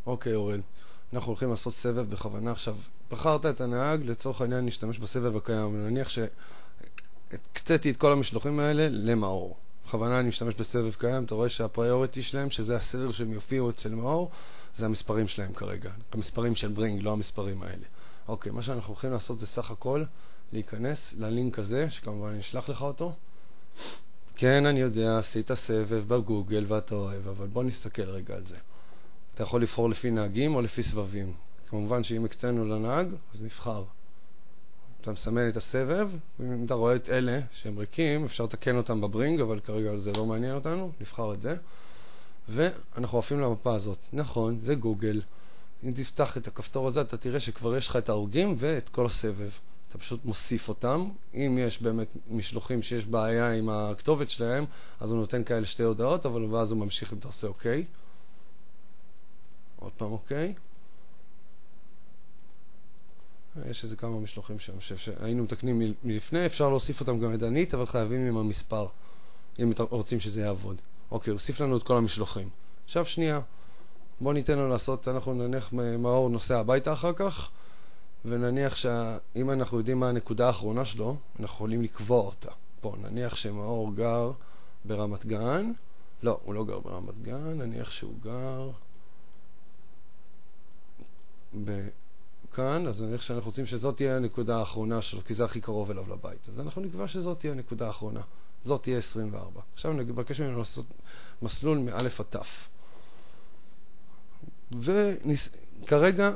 אוקיי, אורל. אנחנו הולכים לעשות סבב בכוונה. עכשיו, בחרת את הנהג, לצורך העניין נשתמש בסבב הקיים. ונניח שהקציתי את כל המשלוחים האלה למאור. בכוונה אני משתמש בסבב קיים, אתה רואה שהפריוריטי שלהם, שזה הסדר שהם יופיעו אצל מאור, זה המספרים שלהם כרגע. המספרים של ברינג, לא המספרים האלה. אוקיי, מה שאנחנו הולכים לעשות זה סך הכל להיכנס ללינק הזה, שכמובן אני אשלח לך אותו. כן, אני יודע, עשית סבב בגוגל ואתה אוהב, אבל בוא נסתכל רגע על זה. אתה יכול לבחור לפי נהגים או לפי סבבים. כמובן שאם הקצינו לנהג, אז נבחר. אתה מסמן את הסבב, ואם אתה רואה את אלה שהם ריקים, אפשר לתקן אותם בברינג, אבל כרגע זה לא מעניין אותנו, נבחר את זה. ואנחנו עפים למפה הזאת. נכון, זה גוגל. אם תפתח את הכפתור הזה, אתה תראה שכבר יש לך את ההורגים ואת כל הסבב. אתה פשוט מוסיף אותם. אם יש באמת משלוחים שיש בעיה עם הכתובת שלהם, אז הוא נותן כאלה שתי הודעות, אבל ואז הוא ממשיך אם אתה עושה אוקיי. עוד פעם אוקיי. יש איזה כמה משלוחים שאני חושב שהיינו מתקנים מלפני, אפשר להוסיף אותם גם ידנית, אבל חייבים עם המספר, אם רוצים שזה יעבוד. אוקיי, הוסיף לנו את כל המשלוחים. עכשיו שנייה, בוא ניתן לו לעשות, אנחנו נניח מאור נוסע הביתה אחר כך, ונניח שאם אנחנו יודעים מה הנקודה האחרונה שלו, אנחנו יכולים לקבוע אותה. פה, נניח שמאור גר ברמת גן, לא, הוא לא גר ברמת גן, נניח שהוא גר כאן, אז נניח שאנחנו רוצים שזאת תהיה הנקודה האחרונה שלו, כי זה הכי קרוב אליו לבית. אז אנחנו נקבע שזאת תהיה הנקודה האחרונה. זאת תהיה 24. עכשיו נבקש ממנו לעשות מסלול מאלף עד תף. וכרגע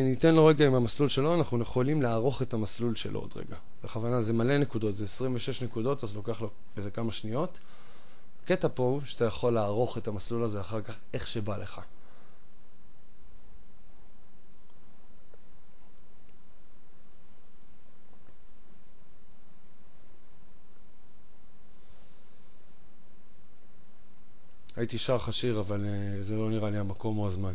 ניתן לו רגע עם המסלול שלו, אנחנו יכולים לערוך את המסלול שלו עוד רגע. בכוונה זה מלא נקודות, זה 26 נקודות, אז לוקח לו איזה כמה שניות. קטע פה שאתה יכול לערוך את המסלול הזה אחר כך איך שבא לך. הייתי שר חשיר, אבל זה לא נראה לי המקום או הזמן.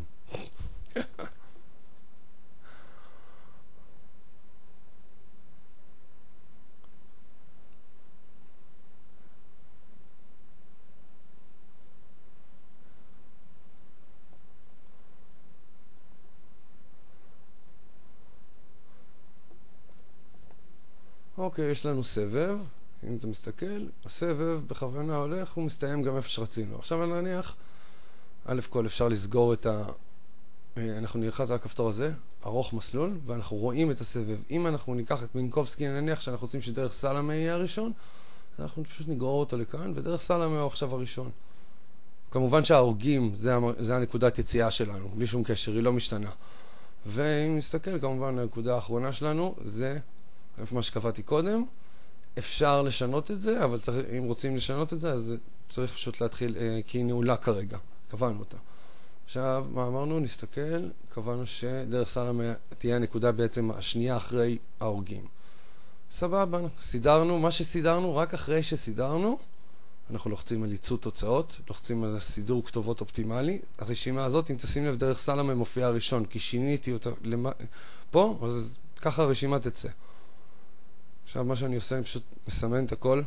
אוקיי, יש לנו סבב. אם אתה מסתכל, הסבב בכוונה הולך, הוא מסתיים גם איפה שרצינו. עכשיו נניח, א' כל אפשר לסגור את אנחנו נלחץ על הכפתור הזה, ארוך מסלול, ואנחנו רואים את הסבב. אם אנחנו ניקח את מינקובסקי, נניח שאנחנו רוצים שדרך סלמה יהיה הראשון, אז אנחנו פשוט נגרור אותו לכאן, ודרך סלמה הוא עכשיו הראשון. כמובן שההורגים, זה הנקודת יציאה שלנו, בלי שום קשר, היא לא משתנה. ואם נסתכל, כמובן, הנקודה האחרונה שלנו, זה מה שקבעתי קודם. אפשר לשנות את זה, אבל אם רוצים לשנות את זה, אז צריך פשוט להתחיל, כי היא נעולה כרגע. קבענו אותה. עכשיו, מה אמרנו? נסתכל, קבענו שדרך סלמה תהיה הנקודה בעצם השנייה אחרי ההורגים. סבבה, סידרנו, מה שסידרנו, רק אחרי שסידרנו, אנחנו לוחצים על ייצוא תוצאות, לוחצים על סידור כתובות אופטימלי. הרשימה הזאת, אם תשים לב, דרך סלמה מופיע הראשון, כי שיניתי אותה פה, אז ככה הרשימה תצא. עכשיו מה שאני עושה, אני פשוט מסמן את הכל,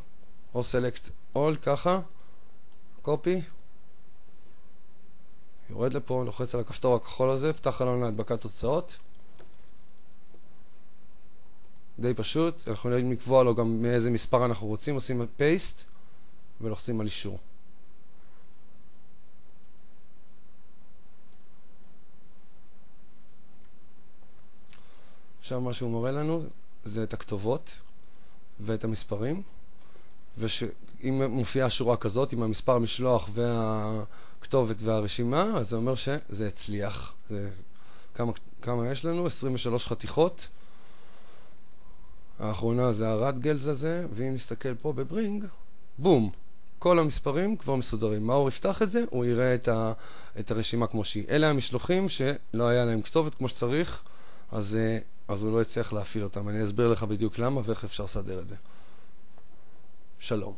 או select all, ככה, copy, יורד לפה, לוחץ על הכפתור הכחול הזה, פתח חלון להדבקת תוצאות. די פשוט, אנחנו יכולים לקבוע לו גם מאיזה מספר אנחנו רוצים, עושים paste, ולוחצים על אישור. עכשיו מה שהוא מראה לנו, זה את הכתובות ואת המספרים, ואם מופיעה שורה כזאת עם המספר משלוח והכתובת והרשימה, אז זה אומר שזה הצליח. כמה יש לנו? 23 חתיכות. האחרונה זה הרדגלס הזה, ואם נסתכל פה בברינג, בום, כל המספרים כבר מסודרים. מאור יפתח את זה, הוא יראה את הרשימה כמו שהיא. אלה המשלוחים שלא היה להם כתובת כמו שצריך, אז הוא לא יצליח להפעיל אותם. אני אסביר לך בדיוק למה ואיך אפשר לסדר את זה. שלום.